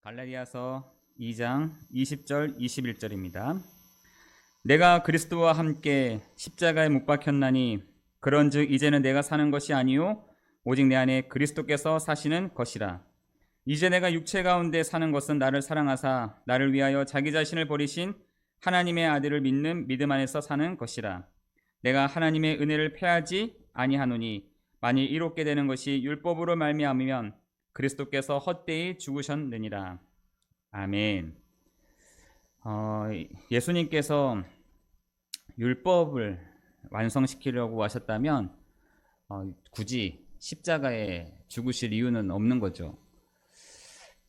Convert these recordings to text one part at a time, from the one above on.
갈라디아서 2장 20절 21절입니다. 내가 그리스도와 함께 십자가에 못 박혔나니 그런즉 이제는 내가 사는 것이 아니요 오직 내 안에 그리스도께서 사시는 것이라. 이제 내가 육체 가운데 사는 것은 나를 사랑하사 나를 위하여 자기 자신을 버리신 하나님의 아들을 믿는 믿음 안에서 사는 것이라. 내가 하나님의 은혜를 패하지 아니하노니 만일 이롭게 되는 것이 율법으로 말미암으면 그리스도께서 헛되이 죽으셨느니라. 아멘. 예수님께서 율법을 완성시키려고 하셨다면 굳이 십자가에 죽으실 이유는 없는 거죠.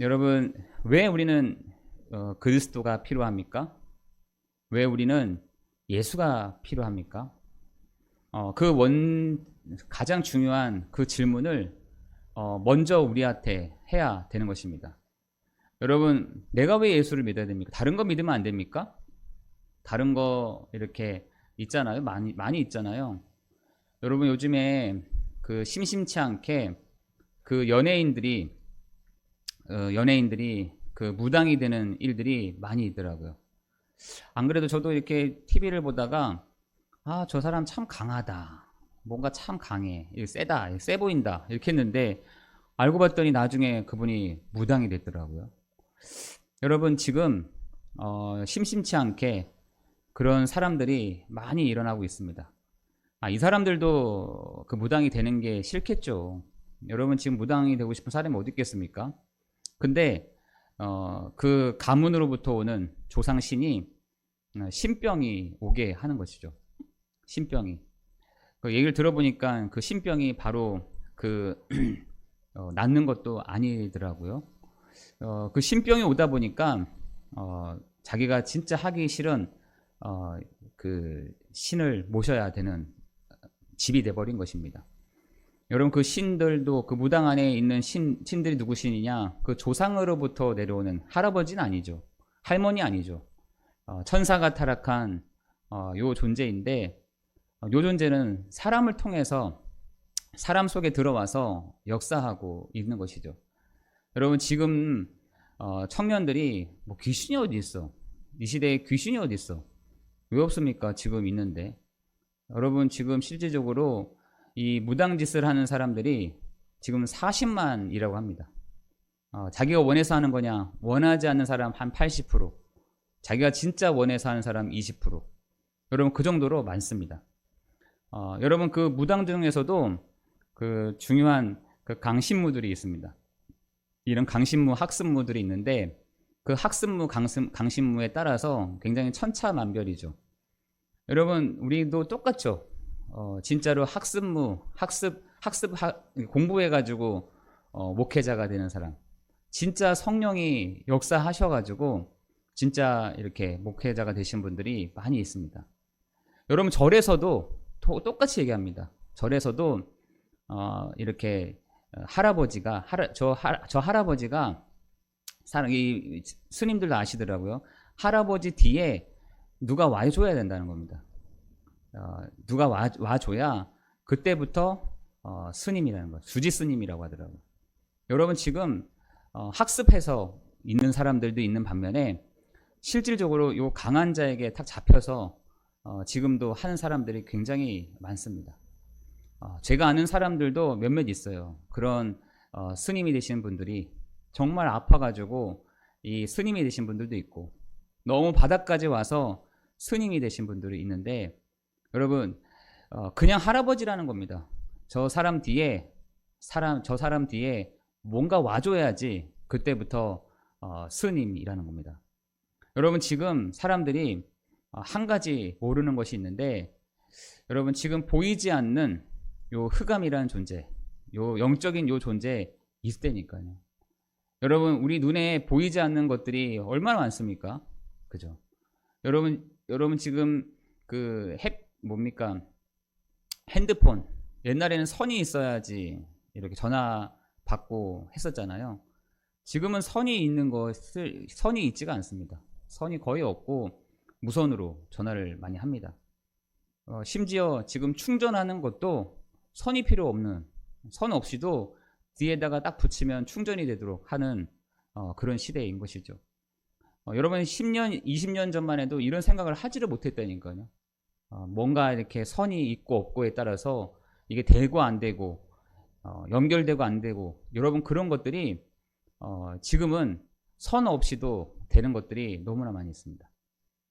여러분, 왜 우리는 그리스도가 필요합니까? 왜 우리는 예수가 필요합니까? 가장 중요한 그 질문을 먼저 우리한테 해야 되는 것입니다. 여러분, 내가 왜 예수를 믿어야 됩니까? 다른 거 믿으면 안 됩니까? 다른 거 이렇게 있잖아요. 많이 있잖아요. 여러분, 요즘에 그 심심치 않게 그 연예인들이 그 무당이 되는 일들이 많이 있더라고요. 안 그래도 저도 이렇게 TV를 보다가 저 사람 참 강하다. 뭔가 참 강해. 세다. 세 보인다. 이렇게 했는데 알고 봤더니 나중에 그분이 무당이 됐더라고요. 여러분, 지금 심심치 않게 그런 사람들이 많이 일어나고 있습니다. 이 사람들도 그 무당이 되는 게 싫겠죠. 여러분, 지금 무당이 되고 싶은 사람이 어디 있겠습니까? 근데 그 가문으로부터 오는 조상신이 신병이 오게 하는 것이죠. 신병이. 그 얘기를 들어보니까 그 신병이 바로 낫는 것도 아니더라고요. 그 신병이 오다 보니까 자기가 진짜 하기 싫은 그 신을 모셔야 되는 집이 돼버린 것입니다. 여러분, 그 신들도 그 무당 안에 있는 신들이 누구신이냐? 그 조상으로부터 내려오는 할아버지는 아니죠. 할머니 아니죠. 천사가 타락한 요 존재인데, 요 존재는 사람을 통해서 사람 속에 들어와서 역사하고 있는 것이죠. 여러분, 지금 청년들이 뭐 귀신이 어디 있어? 이 시대에 귀신이 어디 있어? 왜 없습니까? 지금 있는데. 여러분, 지금 실질적으로 이 무당짓을 하는 사람들이 지금 40만이라고 합니다. 자기가 원해서 하는 거냐? 원하지 않는 사람 한 80%, 자기가 진짜 원해서 하는 사람 20%. 여러분, 그 정도로 많습니다. 여러분, 그 무당 중에서도 그 중요한 그 강신무들이 있습니다. 이런 강신무, 학습무들이 있는데 그 학습무, 강신무에 따라서 굉장히 천차만별이죠. 여러분, 우리도 똑같죠. 진짜로 공부해가지고 목회자가 되는 사람, 진짜 성령이 역사하셔가지고 진짜 이렇게 목회자가 되신 분들이 많이 있습니다. 여러분, 절에서도 똑같이 얘기합니다. 절에서도 이렇게 할아버지가 저 할아버지가 이 스님들도 아시더라고요. 할아버지 뒤에 누가 와줘야 된다는 겁니다. 누가 와줘야 그때부터 스님이라는 거예요. 주지 스님이라고 하더라고요. 여러분, 지금 학습해서 있는 사람들도 있는 반면에 실질적으로 요 강한 자에게 탁 잡혀서 지금도 하는 사람들이 굉장히 많습니다. 제가 아는 사람들도 몇몇 있어요. 그런 스님이 되신 분들이 정말 아파가지고 이 스님이 되신 분들도 있고, 너무 바닥까지 와서 스님이 되신 분들이 있는데, 여러분, 그냥 할아버지라는 겁니다. 저 사람 뒤에 뭔가 와줘야지 그때부터 스님이라는 겁니다. 여러분, 지금 사람들이 한 가지 모르는 것이 있는데, 여러분, 지금 보이지 않는 요 흑암이라는 존재, 요 영적인 요 존재 있다니까요. 여러분, 우리 눈에 보이지 않는 것들이 얼마나 많습니까? 그죠? 여러분 지금 그 핸드폰, 옛날에는 선이 있어야지 이렇게 전화 받고 했었잖아요. 지금은 선이 있지가 않습니다. 선이 거의 없고 무선으로 전화를 많이 합니다. 심지어 지금 충전하는 것도 선이 필요 없는, 선 없이도 뒤에다가 딱 붙이면 충전이 되도록 하는 그런 시대인 것이죠. 여러분 10년, 20년 전만 해도 이런 생각을 하지를 못했다니까요. 뭔가 이렇게 선이 있고 없고에 따라서 이게 되고 안 되고 연결되고 안 되고 여러분 그런 것들이 지금은 선 없이도 되는 것들이 너무나 많이 있습니다.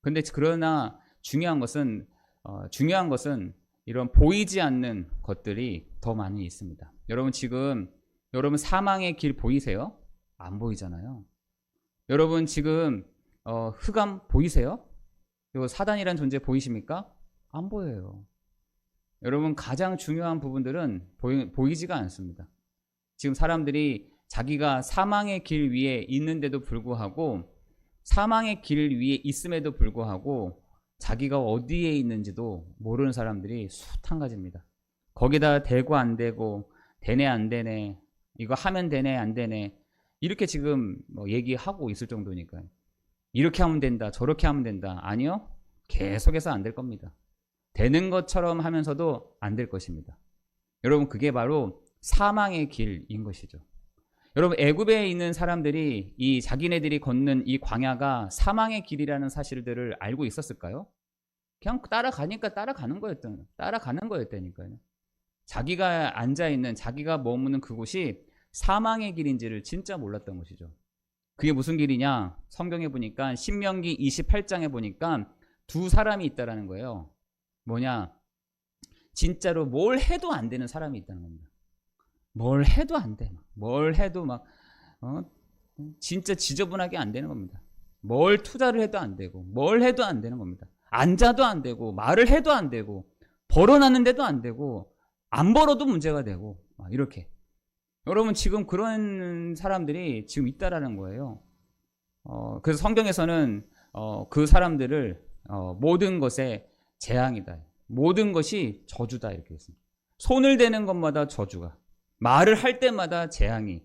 근데 그러나 중요한 것은 이런 보이지 않는 것들이 더 많이 있습니다. 여러분 지금 여러분 사망의 길 보이세요? 안 보이잖아요. 여러분 지금 흑암 보이세요? 그리고 사단이란 존재 보이십니까? 안 보여요. 여러분 가장 중요한 부분들은 보이지가 않습니다. 지금 사람들이 자기가 사망의 길 위에 있는데도 불구하고 사망의 길 위에 있음에도 불구하고 자기가 어디에 있는지도 모르는 사람들이 숱한 가지입니다. 거기다 되고 안 되고 되네 안 되네 이거 하면 되네 안 되네 이렇게 지금 얘기하고 있을 정도니까요. 이렇게 하면 된다 저렇게 하면 된다. 아니요. 계속해서 안 될 겁니다. 되는 것처럼 하면서도 안 될 것입니다. 여러분 그게 바로 사망의 길인 것이죠. 여러분 애굽에 있는 사람들이 이 자기네들이 걷는 이 광야가 사망의 길이라는 사실들을 알고 있었을까요? 그냥 따라가니까 따라가는 거였다니까요. 자기가 앉아있는 자기가 머무는 그곳이 사망의 길인지를 진짜 몰랐던 것이죠. 그게 무슨 길이냐? 성경에 보니까 신명기 28장에 보니까 두 사람이 있다라는 거예요. 뭐냐? 진짜로 뭘 해도 안 되는 사람이 있다는 겁니다. 뭘 해도 안 돼. 뭘 해도 막 진짜 지저분하게 안 되는 겁니다. 뭘 투자를 해도 안 되고 뭘 해도 안 되는 겁니다. 앉아도 안 되고 말을 해도 안 되고 벌어놨는데도 안 되고 안 벌어도 문제가 되고 이렇게. 여러분 지금 그런 사람들이 지금 있다라는 거예요. 그래서 성경에서는 그 사람들을 모든 것에 재앙이다. 모든 것이 저주다 이렇게 했습니다. 손을 대는 것마다 저주가 말을 할 때마다 재앙이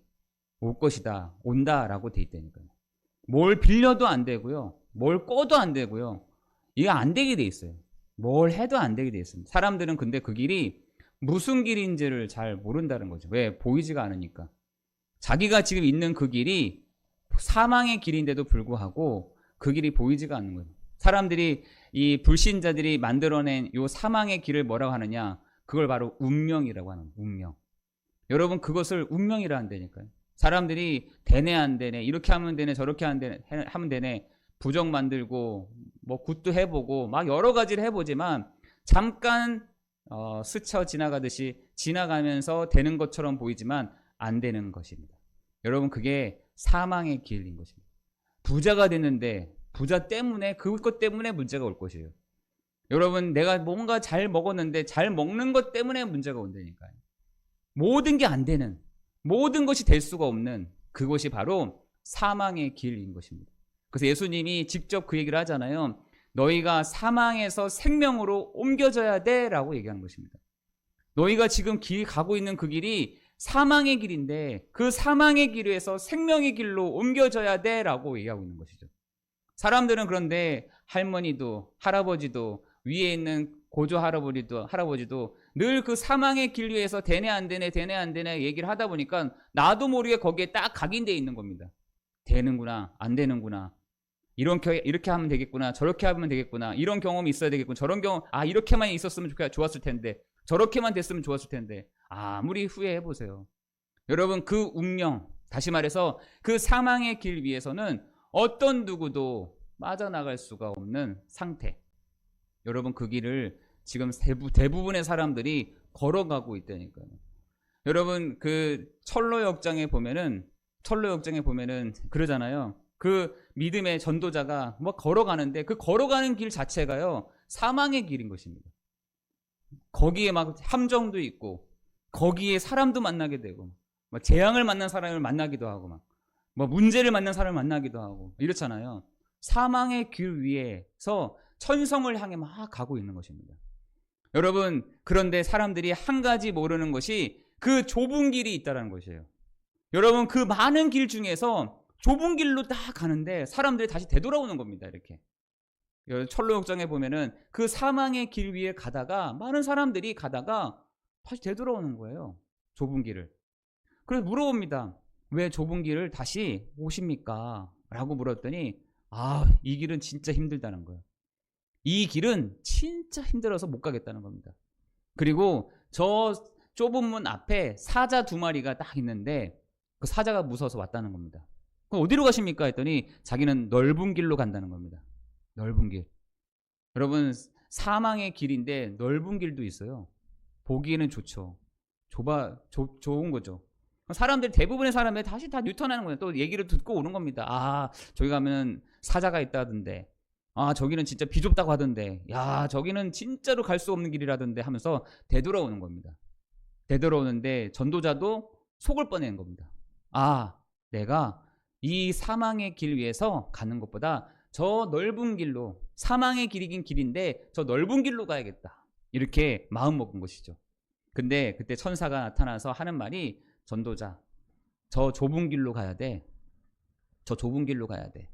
올 것이다. 온다라고 돼 있다니까요. 뭘 빌려도 안 되고요. 뭘 꿔도 안 되고요. 이게 안 되게 돼 있어요. 뭘 해도 안 되게 돼 있습니다. 사람들은 근데 그 길이 무슨 길인지를 잘 모른다는 거죠. 왜? 보이지가 않으니까. 자기가 지금 있는 그 길이 사망의 길인데도 불구하고 그 길이 보이지가 않는 거예요. 사람들이 이 불신자들이 만들어낸 이 사망의 길을 뭐라고 하느냐? 그걸 바로 운명이라고 하는 거예요. 운명. 여러분 그것을 운명이라 한다니까요. 사람들이 되네 안 되네 이렇게 하면 되네 저렇게 하면 되네 부정 만들고 뭐 굿도 해보고 막 여러 가지를 해보지만 잠깐 스쳐 지나가듯이 지나가면서 되는 것처럼 보이지만 안 되는 것입니다. 여러분 그게 사망의 길인 것입니다. 부자가 됐는데 부자 때문에 그것 때문에 문제가 올 것이에요. 여러분 내가 뭔가 잘 먹었는데 잘 먹는 것 때문에 문제가 온다니까요. 모든 게 안 되는 모든 것이 될 수가 없는 그것이 바로 사망의 길인 것입니다. 그래서 예수님이 직접 그 얘기를 하잖아요. 너희가 사망에서 생명으로 옮겨져야 돼 라고 얘기하는 것입니다. 너희가 지금 가고 있는 그 길이 사망의 길인데 그 사망의 길에서 생명의 길로 옮겨져야 돼 라고 얘기하고 있는 것이죠. 사람들은 그런데 할머니도 할아버지도 위에 있는 고조 할아버지도 늘 그 사망의 길 위에서 되네 안 되네 얘기를 하다 보니까 나도 모르게 거기에 딱 각인되어 있는 겁니다. 되는구나 안 되는구나 이렇게 하면 되겠구나 저렇게 하면 되겠구나 이런 경험이 있어야 되겠구나 저런 경험 이렇게만 있었으면 좋았을 텐데 저렇게만 됐으면 좋았을 텐데 아무리 후회해보세요. 여러분 그 운명 다시 말해서 그 사망의 길 위에서는 어떤 누구도 빠져나갈 수가 없는 상태. 여러분 그 길을 지금 대부분의 사람들이 걸어가고 있다니까요. 여러분 그 철로역정에 보면은 그러잖아요. 그 믿음의 전도자가 뭐 걸어가는데 그 걸어가는 길 자체가요 사망의 길인 것입니다. 거기에 막 함정도 있고 거기에 사람도 만나게 되고 막 재앙을 만난 사람을 만나기도 하고 막 뭐 문제를 만난 사람을 만나기도 하고 이렇잖아요. 사망의 길 위에서 천성을 향해 막 가고 있는 것입니다. 여러분 그런데 사람들이 한 가지 모르는 것이 그 좁은 길이 있다는 것이에요. 여러분 그 많은 길 중에서 좁은 길로 딱 가는데 사람들이 다시 되돌아오는 겁니다. 이렇게 철로역정에 보면은 그 사망의 길 위에 가다가 많은 사람들이 가다가 다시 되돌아오는 거예요. 좁은 길을. 그래서 물어봅니다. 왜 좁은 길을 다시 오십니까? 라고 물었더니 이 길은 진짜 힘들다는 거예요. 이 길은 진짜 힘들어서 못 가겠다는 겁니다. 그리고 저 좁은 문 앞에 사자 2마리가 딱 있는데 그 사자가 무서워서 왔다는 겁니다. 그럼 어디로 가십니까? 했더니 자기는 넓은 길로 간다는 겁니다. 넓은 길. 여러분, 사망의 길인데 넓은 길도 있어요. 보기에는 좋죠. 좋은 거죠. 사람들, 대부분의 사람들이 다시 다 뉴턴하는 거예요. 또 얘기를 듣고 오는 겁니다. 저기 가면 사자가 있다던데. 저기는 진짜 비좁다고 하던데. 저기는 진짜로 갈 수 없는 길이라던데 하면서 되돌아오는 겁니다. 되돌아오는데 전도자도 속을 뻔한 겁니다. 내가 이 사망의 길 위에서 가는 것보다 저 넓은 길로, 사망의 길이긴 길인데 저 넓은 길로 가야겠다. 이렇게 마음 먹은 것이죠. 근데 그때 천사가 나타나서 하는 말이, 전도자, 저 좁은 길로 가야 돼. 저 좁은 길로 가야 돼.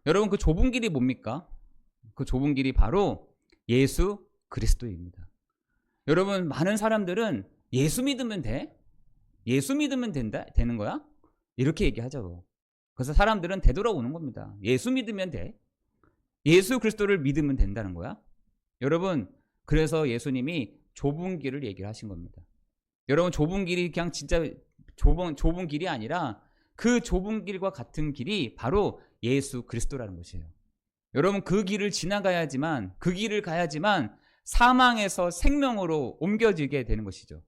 여러분, 그 좁은 길이 뭡니까? 그 좁은 길이 바로 예수 그리스도입니다. 여러분, 많은 사람들은 예수 믿으면 돼? 예수 믿으면 되는 거야? 이렇게 얘기하죠. 그래서 사람들은 되돌아오는 겁니다. 예수 믿으면 돼? 예수 그리스도를 믿으면 된다는 거야? 여러분, 그래서 예수님이 좁은 길을 얘기를 하신 겁니다. 여러분, 좁은 길이 그냥 진짜 좁은 길이 아니라 그 좁은 길과 같은 길이 바로 예수 그리스도라는 것이에요. 여러분, 그 길을 지나가야지만, 그 길을 가야지만 사망에서 생명으로 옮겨지게 되는 것이죠.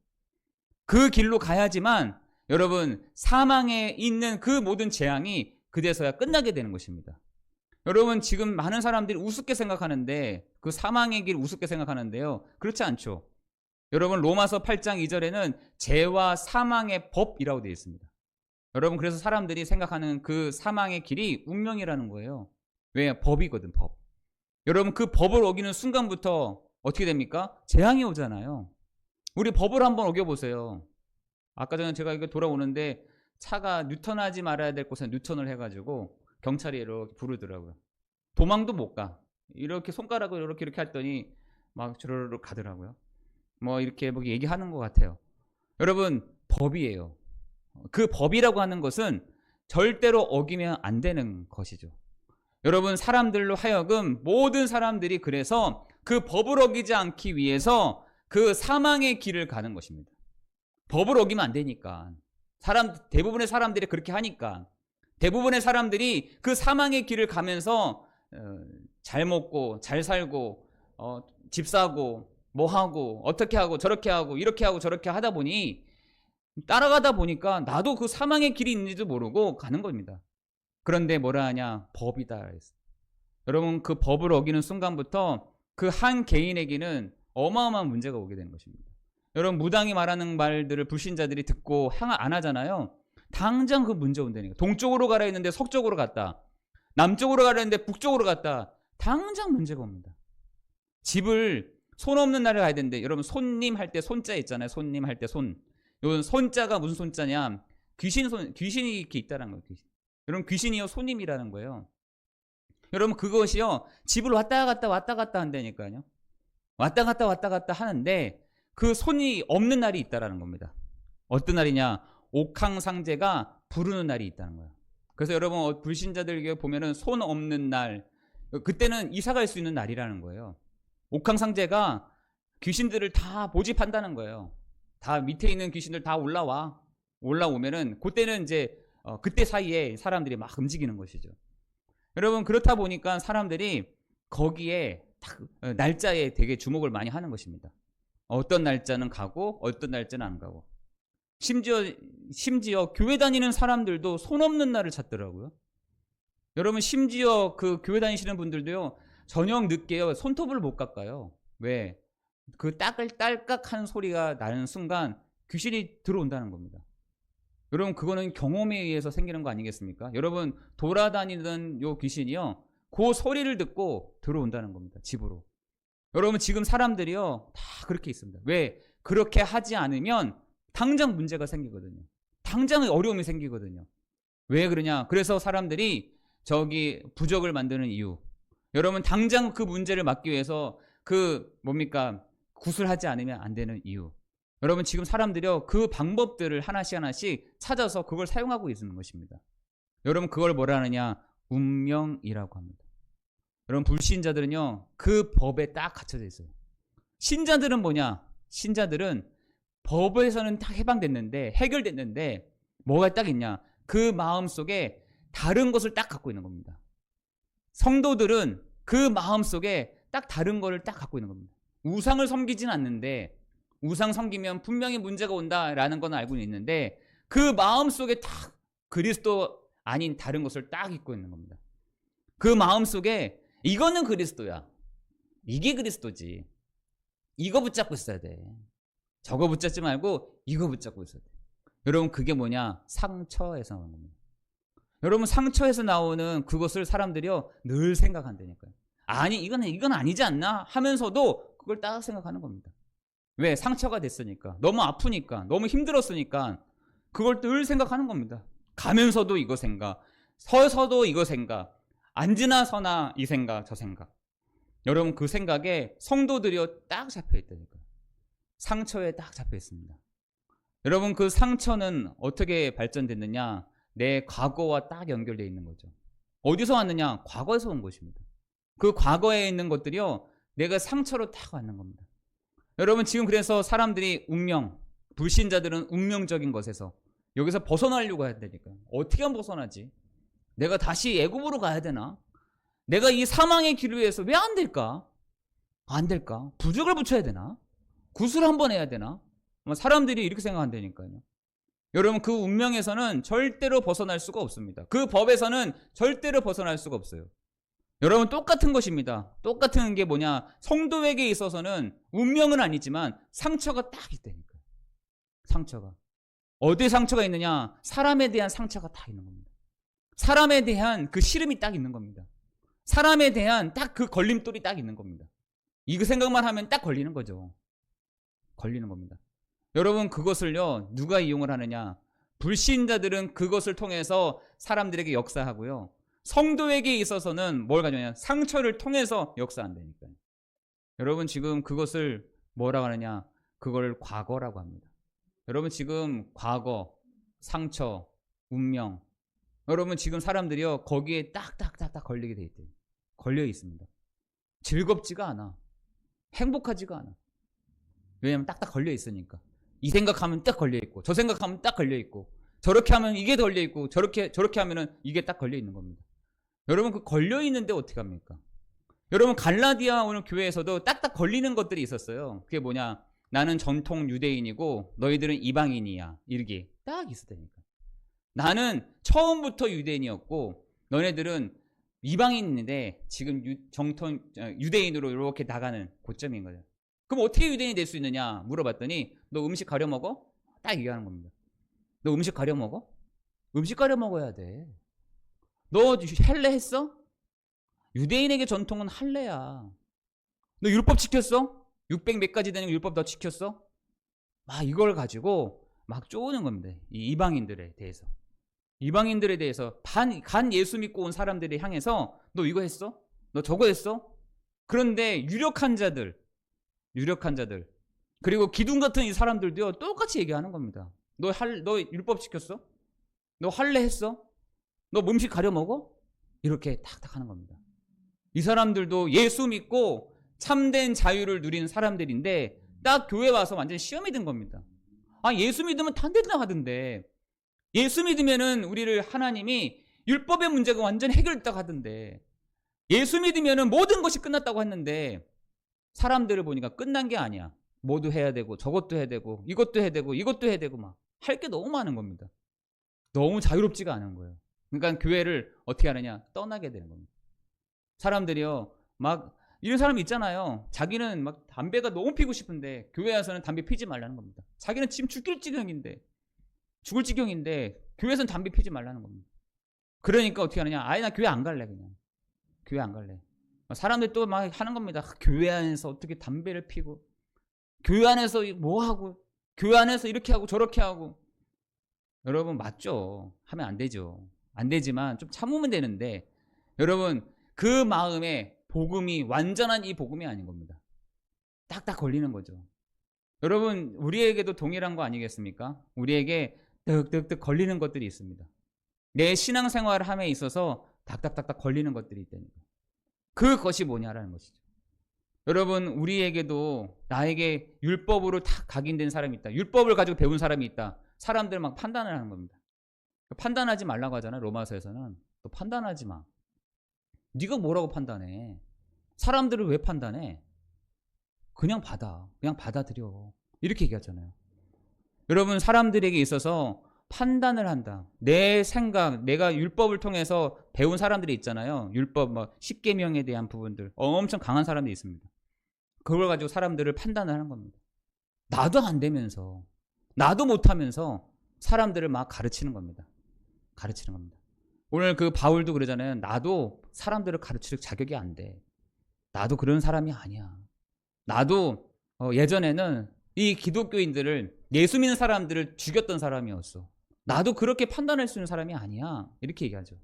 그 길로 가야지만 여러분, 사망에 있는 그 모든 재앙이 그제서야 끝나게 되는 것입니다. 여러분, 지금 많은 사람들이 우습게 생각하는데, 그 사망의 길 우습게 생각하는데요. 그렇지 않죠. 여러분, 로마서 8장 2절에는 죄와 사망의 법이라고 되어 있습니다. 여러분, 그래서 사람들이 생각하는 그 사망의 길이 운명이라는 거예요. 왜? 법이거든, 법. 여러분, 그 법을 어기는 순간부터 어떻게 됩니까? 재앙이 오잖아요. 우리 법을 한번 어겨보세요. 아까 전에 제가 이거 돌아오는데 차가 뉴턴하지 말아야 될 곳에 뉴턴을 해가지고 경찰이 이렇게 부르더라고요. 도망도 못 가. 이렇게 손가락을 이렇게 했더니 막 주르륵 가더라고요. 이렇게 얘기하는 것 같아요. 여러분, 법이에요. 그 법이라고 하는 것은 절대로 어기면 안 되는 것이죠. 여러분, 사람들로 하여금 모든 사람들이 그래서 그 법을 어기지 않기 위해서 그 사망의 길을 가는 것입니다. 법을 어기면 안 되니까. 대부분의 사람들이 그렇게 하니까. 대부분의 사람들이 그 사망의 길을 가면서 잘 먹고 잘 살고 집 사고 뭐 하고 어떻게 하고 저렇게 하고 이렇게 하고 저렇게 하다 보니, 따라가다 보니까 나도 그 사망의 길이 있는지도 모르고 가는 겁니다. 그런데 뭐라 하냐? 법이다. 여러분, 그 법을 어기는 순간부터 그 한 개인에게는 어마어마한 문제가 오게 되는 것입니다. 여러분, 무당이 말하는 말들을 불신자들이 듣고 안 하잖아요. 당장 그 문제 온다니까. 동쪽으로 가라 했는데 서쪽으로 갔다. 남쪽으로 가라 했는데 북쪽으로 갔다. 당장 문제가 옵니다. 집을 손 없는 날에 가야 되는데, 여러분, 손님 할 때 손자 있잖아요. 손님 할 때 손. 요 손자가 무슨 손자냐? 귀신이 이렇게 있다는 거예요. 귀신. 여러분, 귀신이요 손님이라는 거예요. 여러분, 그것이요 집을 왔다 갔다 한다니까요. 왔다 갔다 하는데 그 손이 없는 날이 있다라는 겁니다. 어떤 날이냐? 옥황상제가 부르는 날이 있다는 거예요. 그래서 여러분, 불신자들에게 보면은 손 없는 날, 그때는 이사 갈 수 있는 날이라는 거예요. 옥황상제가 귀신들을 다 모집한다는 거예요. 다 밑에 있는 귀신들 다 올라오면은 그때는 이제 그때 사이에 사람들이 막 움직이는 것이죠. 여러분, 그렇다 보니까 사람들이 거기에 딱 날짜에 되게 주목을 많이 하는 것입니다. 어떤 날짜는 가고 어떤 날짜는 안 가고. 심지어 교회 다니는 사람들도 손 없는 날을 찾더라고요. 여러분, 심지어 그 교회 다니시는 분들도요, 저녁 늦게요 손톱을 못 깎아요. 왜? 그 딸깍한 소리가 나는 순간 귀신이 들어온다는 겁니다. 여러분, 그거는 경험에 의해서 생기는 거 아니겠습니까? 여러분, 돌아다니던 요 귀신이요, 그 소리를 듣고 들어온다는 겁니다. 집으로. 여러분, 지금 사람들이요 다 그렇게 있습니다. 왜? 그렇게 하지 않으면 당장 문제가 생기거든요. 당장 어려움이 생기거든요. 왜 그러냐? 그래서 사람들이 저기 부적을 만드는 이유. 여러분, 당장 그 문제를 막기 위해서 그 뭡니까? 구슬하지 않으면 안 되는 이유. 여러분 지금 사람들이요 그 방법들을 하나씩 찾아서 그걸 사용하고 있는 것입니다. 여러분 그걸 뭐라 하느냐? 운명이라고 합니다. 여러분 불신자들은요 그 법에 딱 갇혀져 있어요. 신자들은 뭐냐? 신자들은 법에서는 딱 해방됐는데 해결됐는데 뭐가 딱 있냐? 그 마음속에 다른 것을 딱 갖고 있는 겁니다. 성도들은 그 마음속에 딱 다른 거를 딱 갖고 있는 겁니다. 우상을 섬기진 않는데 우상 섬기면 분명히 문제가 온다라는 건 알고 있는데 그 마음속에 딱 그리스도 아닌 다른 것을 딱 잊고 있는 겁니다. 그 마음속에 이거는 그리스도야. 이게 그리스도지. 이거 붙잡고 있어야 돼. 저거 붙잡지 말고 이거 붙잡고 있어야 돼. 여러분 그게 뭐냐? 상처에서 나오는 겁니다. 여러분 상처에서 나오는 그것을 사람들이요 늘 생각한다니까요. 아니 이건 아니지 않나 하면서도 그걸 딱 생각하는 겁니다. 왜? 상처가 됐으니까. 너무 아프니까. 너무 힘들었으니까 그걸 늘 생각하는 겁니다. 가면서도 이거 생각, 서서도 이거 생각, 앉으나 서나 이 생각 저 생각. 여러분 그 생각에 성도들이요 딱 잡혀있다니까요. 상처에 딱 잡혀있습니다. 여러분 그 상처는 어떻게 발전됐느냐? 내 과거와 딱 연결되어 있는 거죠. 어디서 왔느냐? 과거에서 온 것입니다. 그 과거에 있는 것들이요 내가 상처로 딱 왔는 겁니다. 여러분 지금 그래서 사람들이 운명, 불신자들은 운명적인 것에서 여기서 벗어나려고 해야 되니까요. 어떻게 하면 벗어나지? 내가 다시 애굽으로 가야 되나? 내가 이 사망의 길을 위해서 왜 안 될까? 안 될까? 부적을 붙여야 되나? 굿을 한번 해야 되나? 사람들이 이렇게 생각한다니까요. 여러분 그 운명에서는 절대로 벗어날 수가 없습니다. 그 법에서는 절대로 벗어날 수가 없어요. 여러분 똑같은 것입니다. 똑같은 게 뭐냐? 성도에게 있어서는 운명은 아니지만 상처가 딱 있다니까요. 상처가. 어디에 상처가 있느냐? 사람에 대한 상처가 딱 있는 겁니다. 사람에 대한 그 시름이 딱 있는 겁니다. 사람에 대한 딱 그 걸림돌이 딱 있는 겁니다. 이거 생각만 하면 딱 걸리는 거죠. 걸리는 겁니다. 여러분 그것을요 누가 이용을 하느냐? 불신자들은 그것을 통해서 사람들에게 역사하고요. 성도에게 있어서는 뭘 가져오냐? 상처를 통해서 역사한다니까요. 여러분 지금 그것을 뭐라고 하느냐? 그걸 과거라고 합니다. 여러분 지금 과거, 상처, 운명. 여러분 지금 사람들이요 거기에 딱딱딱딱 걸리게 돼 있대요. 걸려 있습니다. 즐겁지가 않아. 행복하지가 않아. 왜냐하면 딱딱 걸려 있으니까. 이 생각하면 딱 걸려 있고 저 생각하면 딱 걸려 있고 저렇게 하면 이게 걸려 있고 저렇게 하면은 이게 딱 걸려 있는 겁니다. 여러분 그 걸려 있는데 어떻게 합니까? 여러분 갈라디아 오늘 교회에서도 딱딱 걸리는 것들이 있었어요. 그게 뭐냐? 나는 전통 유대인이고 너희들은 이방인이야. 이렇게 딱 있었다니까. 나는 처음부터 유대인이었고 너네들은 이방인인데 지금 정통 유대인으로 이렇게 나가는 고점인 거예요. 그럼 어떻게 유대인이 될 수 있느냐 물어봤더니 너 음식 가려 먹어? 딱 얘기하는 겁니다. 너 음식 가려 먹어? 음식 가려 먹어야 돼. 너 할례 했어? 유대인에게 전통은 할례야. 너 율법 지켰어? 600 몇 가지 되는 율법 너 지켰어? 이걸 가지고 막 쪼는 겁니다. 이 이방인들에 대해서. 이방인들에 대해서 간 예수 믿고 온 사람들을 향해서 너 이거 했어? 너 저거 했어? 그런데 유력한 자들 그리고 기둥 같은 이 사람들도요 똑같이 얘기하는 겁니다. 너 율법 지켰어? 너 할례 했어? 너 음식 가려 먹어? 이렇게 탁탁 하는 겁니다. 이 사람들도 예수 믿고 참된 자유를 누리는 사람들인데 딱 교회 와서 완전 시험이 든 겁니다. 예수 믿으면 다 된다 하던데 예수 믿으면은 우리를 하나님이 율법의 문제가 완전 해결됐다고 하던데 예수 믿으면은 모든 것이 끝났다고 했는데 사람들을 보니까 끝난 게 아니야. 뭐도 해야 되고 저것도 해야 되고 이것도 해야 되고 이것도 해야 되고 막 할 게 너무 많은 겁니다. 너무 자유롭지가 않은 거예요. 그러니까 교회를 어떻게 하느냐? 떠나게 되는 겁니다. 사람들이요 막 이런 사람이 있잖아요. 자기는 막 담배가 너무 피고 싶은데 교회 와서는 담배 피지 말라는 겁니다. 자기는 지금 죽을 지경인데 교회에서는 담배 피지 말라는 겁니다. 그러니까 어떻게 하느냐? 나 교회 안 갈래 그냥. 교회 안 갈래. 사람들이 또 막 하는 겁니다. 교회 안에서 어떻게 담배를 피고 교회 안에서 뭐 하고 교회 안에서 이렇게 하고 저렇게 하고. 여러분 맞죠? 하면 안 되죠. 안 되지만 좀 참으면 되는데 여러분 그 마음에 복음이 완전한 이 복음이 아닌 겁니다. 딱딱 걸리는 거죠. 여러분, 우리에게도 동일한 거 아니겠습니까? 우리에게 득득득 걸리는 것들이 있습니다. 내 신앙생활 함에 있어서 닥닥닥닥 걸리는 것들이 있다니까. 그것이 뭐냐라는 것이죠. 여러분, 우리에게도 나에게 율법으로 다 각인된 사람이 있다. 율법을 가지고 배운 사람이 있다. 사람들 막 판단을 하는 겁니다. 판단하지 말라고 하잖아요. 로마서에서는. 또 판단하지 마. 네가 뭐라고 판단해? 사람들을 왜 판단해? 그냥 받아들여. 이렇게 얘기하잖아요. 여러분, 사람들에게 있어서 판단을 한다. 내 생각, 내가 율법을 통해서 배운 사람들이 있잖아요. 율법, 십계명에 대한 부분들. 엄청 강한 사람들이 있습니다. 그걸 가지고 사람들을 판단을 하는 겁니다. 나도 안 되면서, 나도 못하면서 사람들을 막 가르치는 겁니다. 오늘 그 바울도 그러잖아요. 나도 사람들을 가르칠 자격이 안 돼. 나도 그런 사람이 아니야. 나도 예전에는 이 기독교인들을, 예수 믿는 사람들을 죽였던 사람이었어. 나도 그렇게 판단할 수 있는 사람이 아니야. 이렇게 얘기하죠.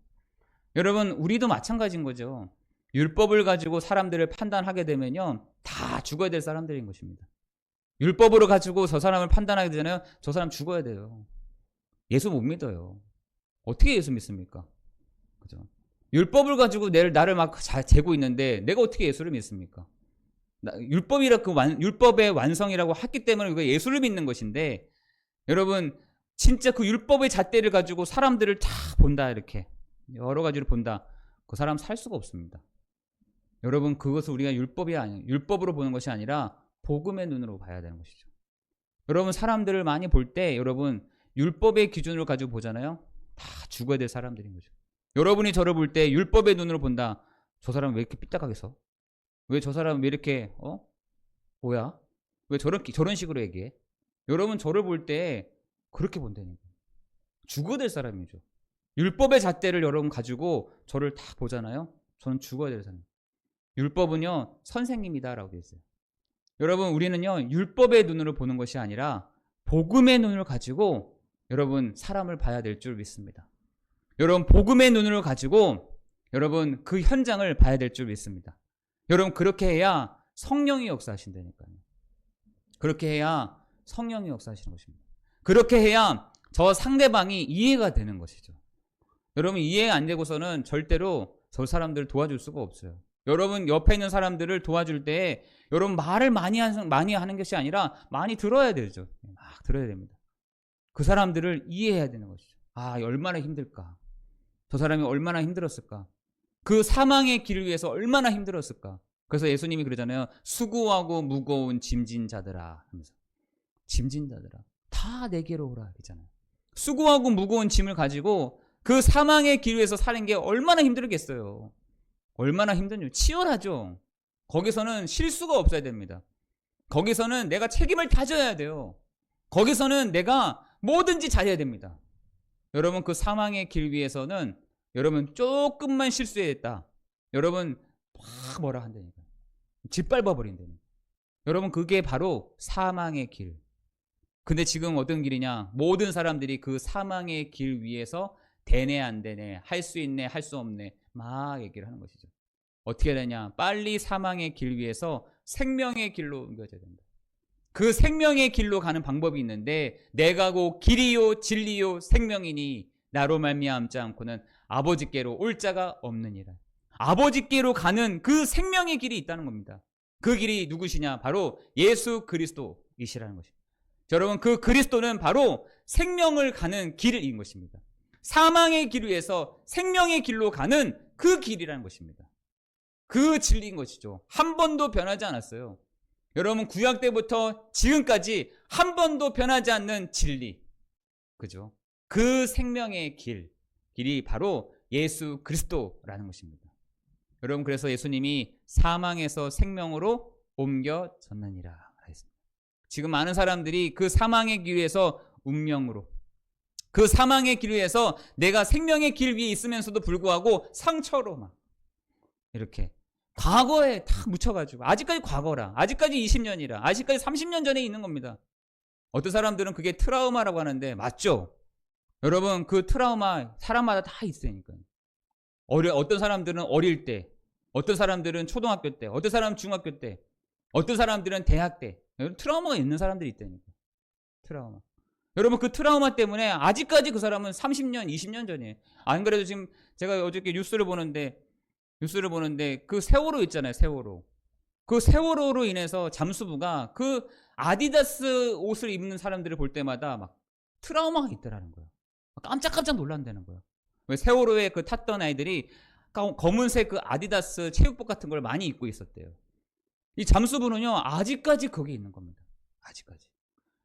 여러분, 우리도 마찬가지인 거죠. 율법을 가지고 사람들을 판단하게 되면요, 다 죽어야 될 사람들인 것입니다. 율법으로 가지고 저 사람을 판단하게 되잖아요. 저 사람 죽어야 돼요. 예수 못 믿어요. 어떻게 예수 믿습니까? 그죠? 율법을 가지고 나를 막 재고 있는데 내가 어떻게 예수를 믿습니까? 율법의 완성이라고 했기 때문에 우리가 예수를 믿는 것인데, 여러분, 진짜 그 율법의 잣대를 가지고 사람들을 다 본다, 이렇게 여러 가지로 본다. 그 사람 살 수가 없습니다. 여러분, 그것을 우리가 율법으로 보는 것이 아니라 복음의 눈으로 봐야 되는 것이죠. 여러분, 사람들을 많이 볼 때 여러분 율법의 기준으로 가지고 보잖아요. 다 죽어야 될 사람들인 거죠. 여러분이 저를 볼 때 율법의 눈으로 본다. 저 사람 왜 이렇게 삐딱하겠어? 왜 저 사람 왜 이렇게 뭐야? 왜 저런 식으로 얘기해? 여러분, 저를 볼 때 그렇게 본다니까. 죽어야 될 사람이죠. 율법의 잣대를 여러분 가지고 저를 다 보잖아요. 저는 죽어야 될 사람. 율법은요, 선생님이다라고 되어 있어요. 여러분, 우리는요, 율법의 눈으로 보는 것이 아니라 복음의 눈을 가지고 여러분 사람을 봐야 될 줄 믿습니다. 여러분, 복음의 눈을 가지고 여러분 그 현장을 봐야 될 줄 믿습니다. 여러분, 그렇게 해야 성령이 역사하신다니까요. 그렇게 해야 성령이 역사하시는 것입니다. 그렇게 해야 저 상대방이 이해가 되는 것이죠. 여러분, 이해 안 되고서는 절대로 저 사람들을 도와줄 수가 없어요. 여러분, 옆에 있는 사람들을 도와줄 때 여러분 말을 많이 하는 것이 아니라 많이 들어야 되죠. 막 들어야 됩니다. 그 사람들을 이해해야 되는 것이죠. 얼마나 힘들까. 저 사람이 얼마나 힘들었을까. 그 사망의 길을 위해서 얼마나 힘들었을까. 그래서 예수님이 그러잖아요. 수고하고 무거운 짐진 자들아 하면서. 짐진 자들아, 다 내게로 오라 그러잖아요. 수고하고 무거운 짐을 가지고 그 사망의 길 위에서 사는 게 얼마나 힘들겠어요. 얼마나 힘든지. 치열하죠. 거기서는 실수가 없어야 됩니다. 거기서는 내가 책임을 다져야 돼요. 거기서는 내가 뭐든지 잘해야 됩니다. 여러분, 그 사망의 길 위에서는 여러분 조금만 실수했다, 여러분 막 뭐라 한다니까. 짓밟아 버린다니까. 여러분, 그게 바로 사망의 길. 근데 지금 어떤 길이냐? 모든 사람들이 그 사망의 길 위에서 되네 안 되네, 할 수 있네 할 수 없네 막 얘기를 하는 것이죠. 어떻게 되냐? 빨리 사망의 길 위에서 생명의 길로 옮겨져야 된다. 그 생명의 길로 가는 방법이 있는데, 내가 곧 길이요 진리요 생명이니 나로 말미암지 않고는 아버지께로 올 자가 없느니라. 아버지께로 가는 그 생명의 길이 있다는 겁니다. 그 길이 누구시냐? 바로 예수 그리스도이시라는 것입니다. 여러분, 그 그리스도는 바로 생명을 가는 길인 것입니다. 사망의 길 위에서 생명의 길로 가는 그 길이라는 것입니다. 그 진리인 것이죠. 한 번도 변하지 않았어요. 여러분, 구약 때부터 지금까지 한 번도 변하지 않는 진리, 그죠? 그 생명의 길이 바로 예수 그리스도라는 것입니다. 여러분, 그래서 예수님이 사망에서 생명으로 옮겨졌느니라 했습니다. 지금 많은 사람들이 그 사망의 길 위에서 운명으로, 그 사망의 길 위에서 내가 생명의 길 위에 있으면서도 불구하고 상처로 막 이렇게 과거에 다 묻혀가지고, 아직까지 과거라, 아직까지 20년이라, 아직까지 30년 전에 있는 겁니다. 어떤 사람들은 그게 트라우마라고 하는데 맞죠? 여러분, 그 트라우마 사람마다 다 있으니까요. 어떤 사람들은 어릴 때, 어떤 사람들은 초등학교 때, 어떤 사람은 중학교 때, 어떤 사람들은 대학 때, 트라우마가 있는 사람들이 있다니까. 트라우마. 여러분 그 트라우마 때문에 아직까지 그 사람은 30년, 20년 전이에요. 안 그래도 지금 제가 어저께 뉴스를 보는데 그 세월호 있잖아요. 세월호. 그 세월호로 인해서 잠수부가 그 아디다스 옷을 입는 사람들을 볼 때마다 막 트라우마가 있더라는 거예요. 깜짝깜짝 놀란다는 거예요. 왜 세월호에 그 탔던 아이들이 검은색 그 아디다스 체육복 같은 걸 많이 입고 있었대요. 이 잠수부는요 아직까지 거기 있는 겁니다. 아직까지.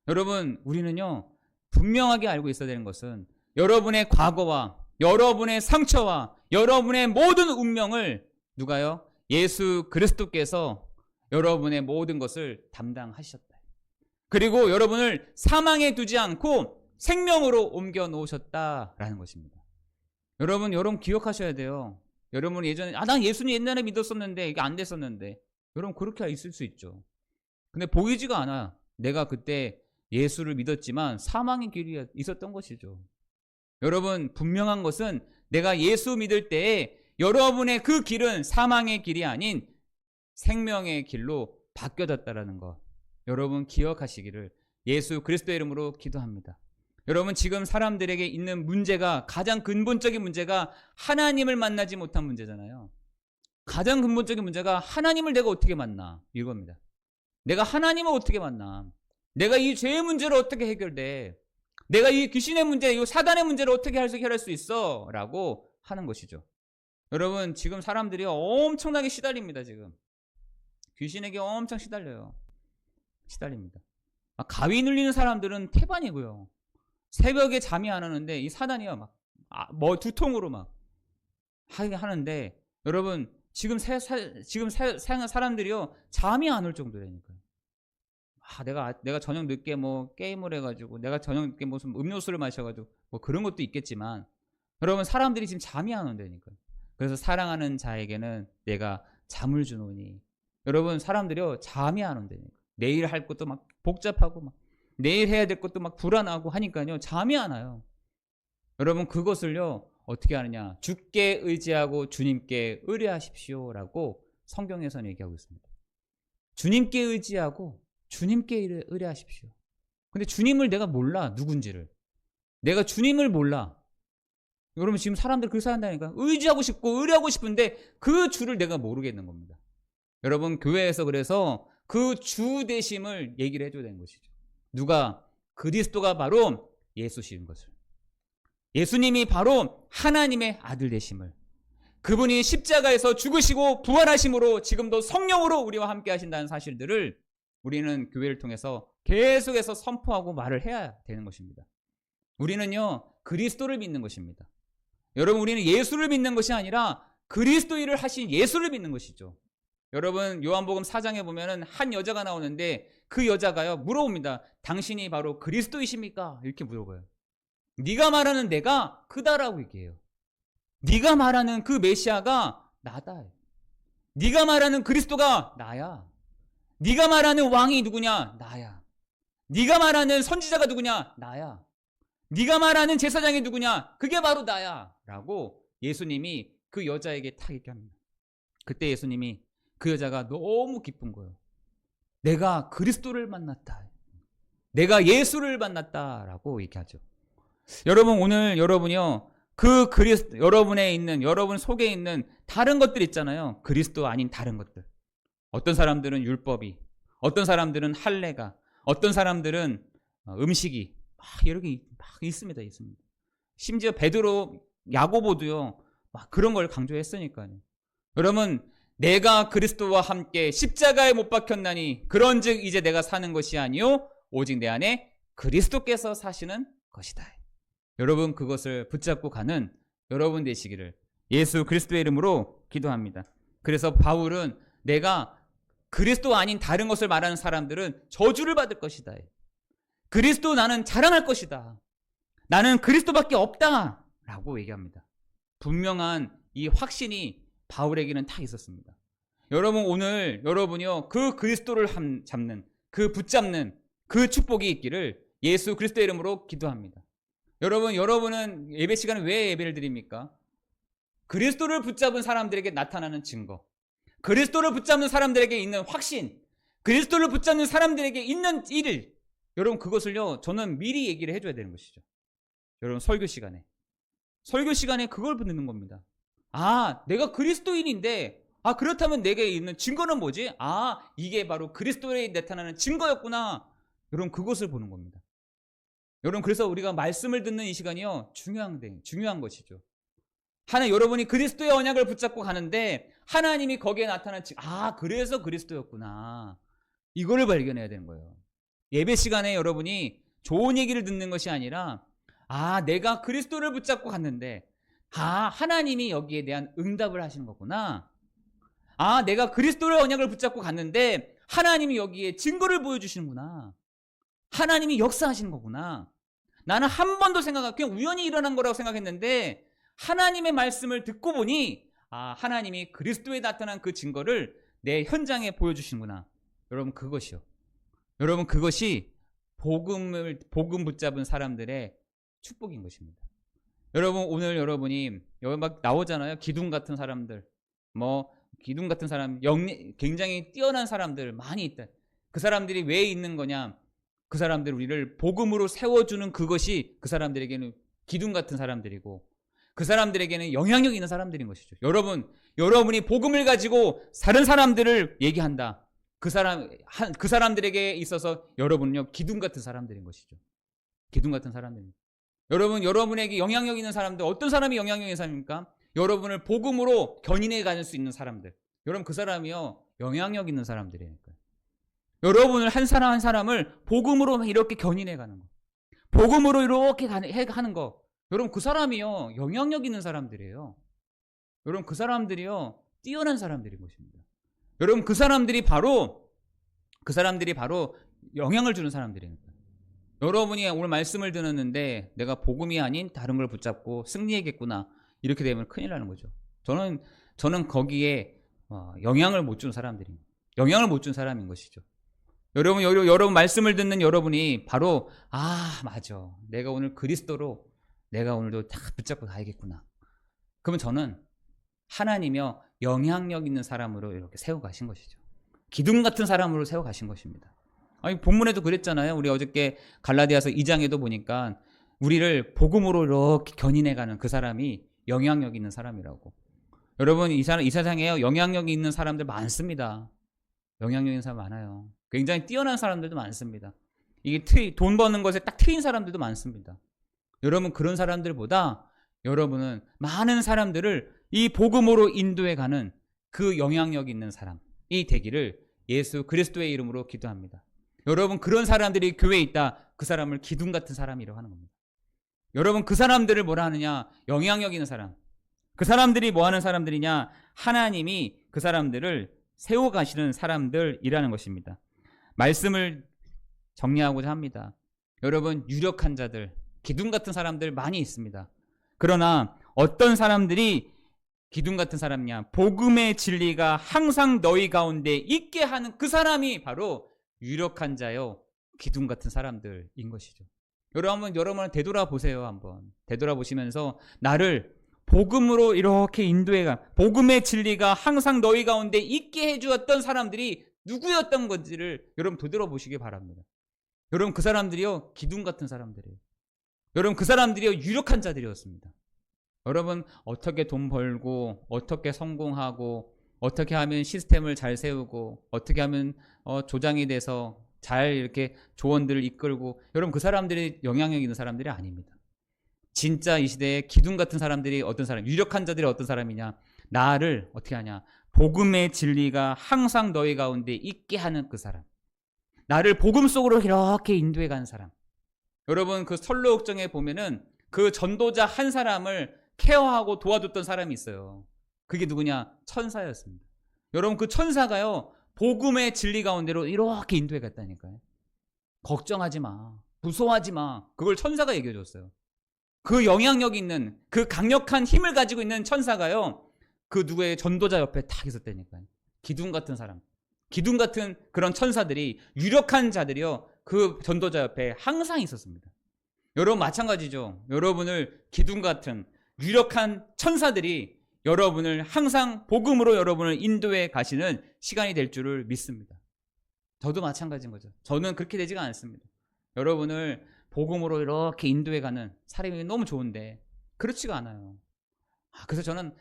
여러분 우리는요 분명하게 알고 있어야 되는 것은 여러분의 과거와 여러분의 상처와 여러분의 모든 운명을 누가요? 예수 그리스도께서 여러분의 모든 것을 담당하셨다. 그리고 여러분을 사망에 두지 않고 생명으로 옮겨 놓으셨다라는 것입니다. 여러분 기억하셔야 돼요. 여러분 예전에 난 예수님 옛날에 믿었었는데 이게 안 됐었는데 여러분 그렇게 있을 수 있죠. 근데 보이지가 않아. 내가 그때 예수를 믿었지만 사망의 길이 있었던 것이죠. 여러분 분명한 것은 내가 예수 믿을 때에 여러분의 그 길은 사망의 길이 아닌 생명의 길로 바뀌어졌다는 것. 여러분 기억하시기를 예수 그리스도의 이름으로 기도합니다. 여러분 지금 사람들에게 있는 문제가 가장 근본적인 문제가 하나님을 만나지 못한 문제잖아요. 가장 근본적인 문제가 하나님을 내가 어떻게 만나 이겁니다. 내가 하나님을 어떻게 만나? 내가 이 죄의 문제를 어떻게 해결돼? 내가 이 귀신의 문제, 이 사단의 문제를 어떻게 해결할 수 있어? 라고 하는 것이죠. 여러분 지금 사람들이 엄청나게 시달립니다. 지금 귀신에게 엄청 시달려요. 시달립니다. 가위 눌리는 사람들은 태반이고요. 새벽에 잠이 안 오는데 이 사단이요 막 두통으로 막 하게 하는데 여러분 지금 사람들이요 잠이 안 올 정도라니까요. 내가 저녁 늦게 뭐 게임을 해가지고 내가 저녁 늦게 무슨 음료수를 마셔가지고 뭐 그런 것도 있겠지만 여러분 사람들이 지금 잠이 안 온다니까요. 그래서 사랑하는 자에게는 내가 잠을 주노니 여러분 사람들이요 잠이 안 온다니까요. 내일 할 것도 막 복잡하고 막 내일 해야 될 것도 막 불안하고 하니까요 잠이 안 와요. 여러분 그것을요 어떻게 하느냐? 주께 의지하고 주님께 의뢰하십시오 라고 성경에서는 얘기하고 있습니다. 주님께 의지하고 주님께 의뢰하십시오. 근데 주님을 내가 몰라. 누군지를. 내가 주님을 몰라. 여러분 지금 사람들 그렇게 산다니까. 의지하고 싶고 의뢰하고 싶은데 그 주를 내가 모르겠는 겁니다. 여러분 교회에서 그래서 그 주 되심을 얘기를 해줘야 되는 것이죠. 누가? 그리스도가 바로 예수신 것을. 예수님이 바로 하나님의 아들 되심을. 그분이 십자가에서 죽으시고 부활하심으로 지금도 성령으로 우리와 함께 하신다는 사실들을 우리는 교회를 통해서 계속해서 선포하고 말을 해야 되는 것입니다. 우리는요 그리스도를 믿는 것입니다. 여러분 우리는 예수를 믿는 것이 아니라 그리스도 일을 하신 예수를 믿는 것이죠. 여러분 요한복음 4장에 보면은 한 여자가 나오는데 그 여자가요 물어봅니다. 당신이 바로 그리스도이십니까? 이렇게 물어봐요. 네가 말하는 내가 그다라고 얘기해요. 네가 말하는 그 메시아가 나다. 네가 말하는 그리스도가 나야. 네가 말하는 왕이 누구냐? 나야. 네가 말하는 선지자가 누구냐? 나야. 네가 말하는 제사장이 누구냐? 그게 바로 나야. 라고 예수님이 그 여자에게 딱 얘기합니다. 그때 예수님이 그 여자가 너무 기쁜 거예요. 내가 그리스도를 만났다. 내가 예수를 만났다라고 얘기하죠. 여러분 오늘 여러분이요 그 그리스도 여러분에 있는 여러분 속에 있는 다른 것들 있잖아요. 그리스도 아닌 다른 것들. 어떤 사람들은 율법이, 어떤 사람들은 할례가, 어떤 사람들은 음식이 막 이렇게 막 있습니다. 심지어 베드로, 야고보도요 막 그런 걸 강조했으니까요. 여러분 내가 그리스도와 함께 십자가에 못 박혔나니 그런즉 이제 내가 사는 것이 아니요 오직 내 안에 그리스도께서 사시는 것이다. 여러분 그것을 붙잡고 가는 여러분 되시기를 예수 그리스도의 이름으로 기도합니다. 그래서 바울은 내가 그리스도 아닌 다른 것을 말하는 사람들은 저주를 받을 것이다. 그리스도 나는 자랑할 것이다. 나는 그리스도밖에 없다. 라고 얘기합니다. 분명한 이 확신이 바울에게는 다 있었습니다. 여러분 오늘 여러분이요 그 그리스도를 잡는 그 붙잡는 그 축복이 있기를 예수 그리스도의 이름으로 기도합니다. 여러분은 예배 시간에 왜 예배를 드립니까? 그리스도를 붙잡은 사람들에게 나타나는 증거, 그리스도를 붙잡는 사람들에게 있는 확신, 그리스도를 붙잡는 사람들에게 있는 일, 여러분 그것을요 저는 미리 얘기를 해줘야 되는 것이죠. 여러분 설교 시간에 그걸 듣는 겁니다. 아, 내가 그리스도인인데, 아, 그렇다면 내게 있는 증거는 뭐지? 아, 이게 바로 그리스도에 나타나는 증거였구나. 여러분 그것을 보는 겁니다. 여러분 그래서 우리가 말씀을 듣는 이 시간이요 중요한 것이죠. 여러분이 그리스도의 언약을 붙잡고 가는데 하나님이 거기에 나타난 그래서 그리스도였구나. 이거를 발견해야 되는 거예요. 예배 시간에 여러분이 좋은 얘기를 듣는 것이 아니라 내가 그리스도를 붙잡고 갔는데 하나님이 여기에 대한 응답을 하시는 거구나. 내가 그리스도의 언약을 붙잡고 갔는데 하나님이 여기에 증거를 보여주시는구나. 하나님이 역사하시는 거구나. 나는 한 번도 그냥 우연히 일어난 거라고 생각했는데 하나님의 말씀을 듣고 보니 하나님이 그리스도에 나타난 그 증거를 내 현장에 보여주시는구나. 여러분 그것이 복음 붙잡은 사람들의 축복인 것입니다. 여러분 오늘 여러분이 여기 막 나오잖아요. 기둥 같은 사람들, 기둥 같은 사람, 굉장히 뛰어난 사람들 많이 있다. 그 사람들이 왜 있는 거냐? 그 사람들 우리를 복음으로 세워주는 그것이 그 사람들에게는 기둥 같은 사람들이고 그 사람들에게는 영향력 있는 사람들인 것이죠. 여러분이 복음을 가지고 다른 사람들을 얘기한다. 그 사람들에게 있어서 여러분은요 기둥 같은 사람들인 것이죠. 기둥 같은 사람들입니다. 여러분에게 영향력 있는 사람들, 어떤 사람이 영향력 있는 사람입니까? 여러분을 복음으로 견인해 갈 수 있는 사람들. 여러분 그 사람이요 영향력 있는 사람들이니까요. 여러분을 한 사람을 복음으로 이렇게 견인해 가는 거, 복음으로 이렇게 하는 거, 여러분 그 사람이요 영향력 있는 사람들이에요. 여러분 그 사람들이요 뛰어난 사람들인 것입니다. 여러분 그 사람들이 바로 영향을 주는 사람들이니까. 여러분이 오늘 말씀을 들었는데 내가 복음이 아닌 다른 걸 붙잡고 승리하겠구나, 이렇게 되면 큰일 나는 거죠. 저는 거기에 영향을 못 준 사람들입니다. 영향을 못 준 사람인 것이죠. 여러분 말씀을 듣는 여러분이 바로 맞아, 내가 오늘 그리스도로 내가 오늘도 다 붙잡고 가야겠구나. 그러면 저는 하나님이요 영향력 있는 사람으로 이렇게 세워 가신 것이죠. 기둥 같은 사람으로 세워 가신 것입니다. 본문에도 그랬잖아요. 우리 어저께 갈라디아서 2장에도 보니까 우리를 복음으로 이렇게 견인해가는 그 사람이 영향력 있는 사람이라고. 여러분 이 세상에 영향력 있는 사람들 많습니다. 영향력 있는 사람 많아요. 굉장히 뛰어난 사람들도 많습니다. 이게 돈 버는 것에 딱 트인 사람들도 많습니다. 여러분 그런 사람들보다 여러분은 많은 사람들을 이 복음으로 인도해가는 그 영향력 있는 사람이 되기를 예수 그리스도의 이름으로 기도합니다. 여러분 그런 사람들이 교회에 있다. 그 사람을 기둥 같은 사람이라고 하는 겁니다. 여러분 그 사람들을 뭐라 하느냐? 영향력 있는 사람. 그 사람들이 뭐 하는 사람들이냐? 하나님이 그 사람들을 세워가시는 사람들이라는 것입니다. 말씀을 정리하고자 합니다. 여러분 유력한 자들, 기둥 같은 사람들 많이 있습니다. 그러나 어떤 사람들이 기둥 같은 사람이냐? 복음의 진리가 항상 너희 가운데 있게 하는 그 사람이 바로 유력한 자요 기둥 같은 사람들인 것이죠. 여러분 되돌아보세요. 한번 되돌아보시면서 나를 복음으로 이렇게 인도해가, 복음의 진리가 항상 너희 가운데 있게 해주었던 사람들이 누구였던 건지를 여러분 되돌아보시기 바랍니다. 여러분 그 사람들이요 기둥 같은 사람들이에요. 여러분 그 사람들이요 유력한 자들이었습니다. 여러분 어떻게 돈 벌고, 어떻게 성공하고, 어떻게 하면 시스템을 잘 세우고, 어떻게 하면 조장이 돼서 잘 이렇게 조언들을 이끌고, 여러분 그 사람들이 영향력 있는 사람들이 아닙니다. 진짜 이 시대에 기둥 같은 사람들이 어떤 사람, 유력한 자들이 어떤 사람이냐? 나를 어떻게 하냐? 복음의 진리가 항상 너희 가운데 있게 하는 그 사람, 나를 복음 속으로 이렇게 인도해 가는 사람. 여러분 그 선로역정에 보면은 그 전도자 한 사람을 케어하고 도와줬던 사람이 있어요. 그게 누구냐? 천사였습니다. 여러분 그 천사가요 복음의 진리 가운데로 이렇게 인도해 갔다니까요. 걱정하지 마, 무서워하지 마. 그걸 천사가 얘기해 줬어요. 그 영향력 있는, 그 강력한 힘을 가지고 있는 천사가요 그 누구의 전도자 옆에 딱 있었다니까요. 기둥 같은 사람, 기둥 같은 그런 천사들이, 유력한 자들이요 그 전도자 옆에 항상 있었습니다. 여러분 마찬가지죠. 여러분을 기둥 같은 유력한 천사들이 여러분을 항상 복음으로 여러분을 인도해 가시는 시간이 될 줄을 믿습니다. 저도 마찬가지인 거죠. 저는 그렇게 되지가 않습니다. 여러분을 복음으로 이렇게 인도해가는 사람이 너무 좋은데 그렇지가 않아요. 그래서 저는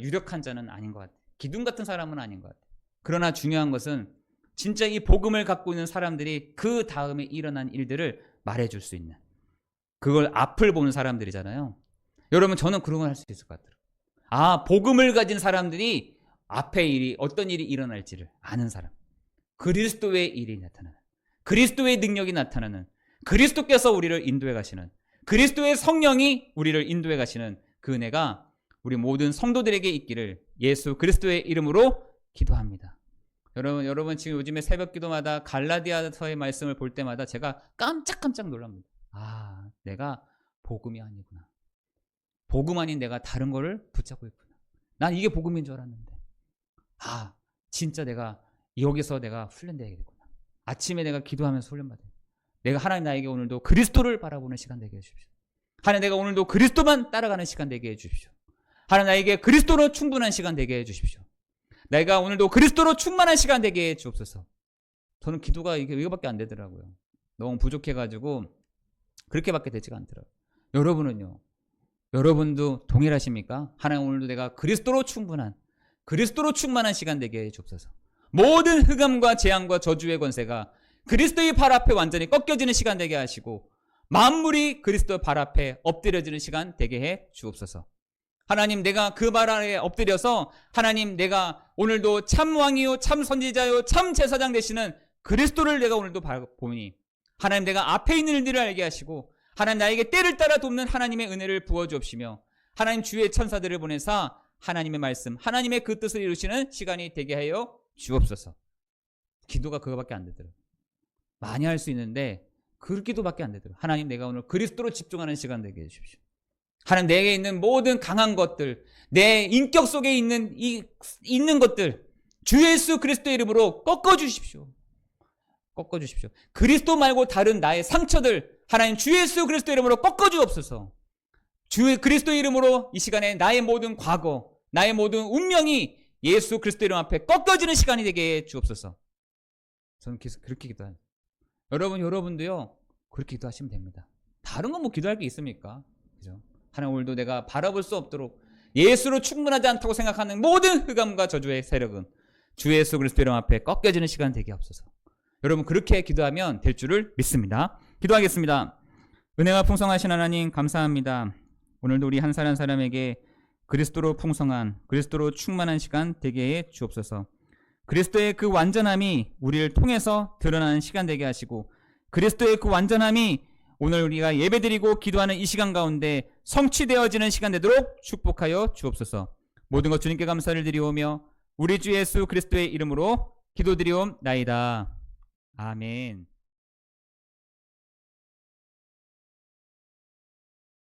유력한 자는 아닌 것 같아요. 기둥 같은 사람은 아닌 것 같아요. 그러나 중요한 것은 진짜 이 복음을 갖고 있는 사람들이 그 다음에 일어난 일들을 말해줄 수 있는, 그걸 앞을 보는 사람들이잖아요. 여러분, 저는 그런 걸 할 수 있을 것 같아요. 복음을 가진 사람들이 앞에 어떤 일이 일어날지를 아는 사람, 그리스도의 일이 나타나는, 그리스도의 능력이 나타나는, 그리스도께서 우리를 인도해 가시는, 그리스도의 성령이 우리를 인도해 가시는 그 은혜가 우리 모든 성도들에게 있기를 예수 그리스도의 이름으로 기도합니다. 여러분 지금 요즘에 새벽 기도마다 갈라디아서의 말씀을 볼 때마다 제가 깜짝깜짝 놀랍니다. 내가 복음이 아니구나. 복음 아닌 내가 다른 거를 붙잡고 있구나. 난 이게 복음인 줄 알았는데. 진짜 여기서 내가 훈련되야겠구나. 아침에 내가 기도하면서 훈련받아요. 하나님 나에게 오늘도 그리스도를 바라보는 시간 되게 해주십시오. 하나님, 내가 오늘도 그리스도만 따라가는 시간 되게 해주십시오. 하나님, 나에게 그리스도로 충분한 시간 되게 해주십시오. 내가 오늘도 그리스도로 충만한 시간 되게 해주옵소서. 저는 기도가 이거밖에 안 되더라고요. 너무 부족해가지고 그렇게밖에 되지가 않더라고요. 여러분은요? 여러분도 동일하십니까? 하나님, 오늘도 내가 그리스도로 충분한, 그리스도로 충만한 시간 되게 해주옵소서. 모든 흑암과 재앙과 저주의 권세가 그리스도의 발 앞에 완전히 꺾여지는 시간 되게 하시고, 만물이 그리스도 발 앞에 엎드려지는 시간 되게 해 주옵소서. 하나님, 내가 그 발 아래 엎드려서 하나님, 내가 오늘도 참 왕이요 참 선지자요 참 제사장 되시는 그리스도를 내가 오늘도 보니, 하나님, 내가 앞에 있는 일들을 알게 하시고, 하나님, 나에게 때를 따라 돕는 하나님의 은혜를 부어주옵시며, 하나님, 주의 천사들을 보내사 하나님의 말씀, 하나님의 그 뜻을 이루시는 시간이 되게 하여 주옵소서. 기도가 그거밖에 안 되더라고요. 많이 할 수 있는데 그 기도밖에 안 되더라고요. 하나님, 내가 오늘 그리스도로 집중하는 시간 되게 해주십시오. 하나님, 내게 있는 모든 강한 것들, 내 인격 속에 있는 것들, 주 예수 그리스도의 이름으로 꺾어주십시오. 꺾어주십시오. 그리스도 말고 다른 나의 상처들, 하나님, 주 예수 그리스도의 이름으로 꺾어주옵소서. 주 그리스도의 이름으로 이 시간에 나의 모든 과거, 나의 모든 운명이 예수 그리스도 이름 앞에 꺾어지는 시간이 되게 해 주옵소서. 저는 그렇게 기도해요. 여러분도요, 그렇게 기도하시면 됩니다. 다른 건 기도할 게 있습니까? 그죠? 하나님, 오늘도 내가 바라볼 수 없도록 예수로 충분하지 않다고 생각하는 모든 흑암과 저주의 세력은 주 예수 그리스도 이름 앞에 꺾여지는 시간 되게 하옵소서. 여러분, 그렇게 기도하면 될 줄을 믿습니다. 기도하겠습니다. 은혜가 풍성하신 하나님, 감사합니다. 오늘도 우리 한 사람 한 사람에게 그리스도로 풍성한, 그리스도로 충만한 시간 되게 해 주옵소서. 그리스도의 그 완전함이 우리를 통해서 드러나는 시간 되게 하시고, 그리스도의 그 완전함이 오늘 우리가 예배드리고 기도하는 이 시간 가운데 성취되어지는 시간 되도록 축복하여 주옵소서. 모든 것 주님께 감사를 드리오며 우리 주 예수 그리스도의 이름으로 기도드리옵나이다. 아멘.